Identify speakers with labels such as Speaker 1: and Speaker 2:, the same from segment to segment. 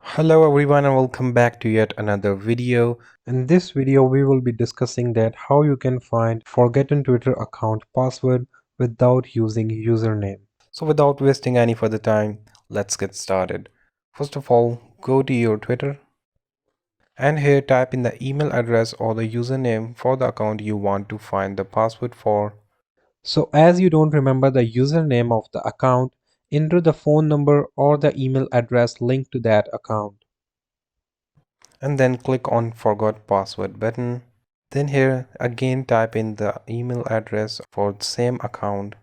Speaker 1: Hello everyone and welcome back to yet another video. In this video we will be discussing that how you can find forgotten Twitter account password without using username. So without wasting any further time, let's get started. First of all, go to your Twitter and here type in the email address or the username for the account you want to find the password for. So as you don't remember the username of the account, enter the phone number or the email address linked to that account. And then click on forgot password button. Then here again type in the email address for the same account.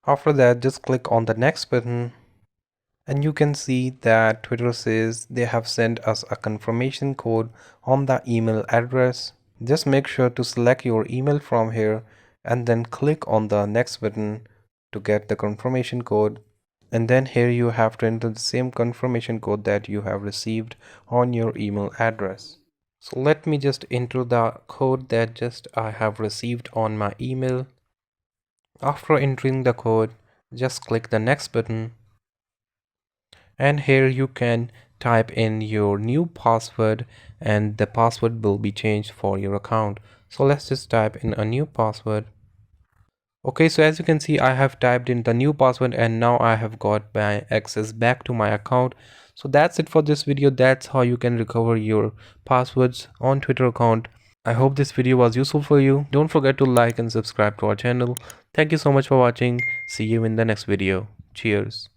Speaker 1: After that just click on the next button and you can see that Twitter says they have sent us a confirmation code on the email address. Just make sure to select your email from here and then click on the next button to get the confirmation code. And then here you have to enter the same confirmation code that you have received on your email address. So let me just enter the code that just I have received on my email. After entering the code, just click the next button. And here you can type in your new password and the password will be changed for your account. So let's just type in a new password. Okay, so as you can see, I have typed in the new password and now I have got my access back to my account. So that's it for this video. That's how you can recover your passwords on Twitter account. I hope this video was useful for you. Don't forget to like and subscribe to our channel. Thank you so much for watching. See you in the next video. Cheers.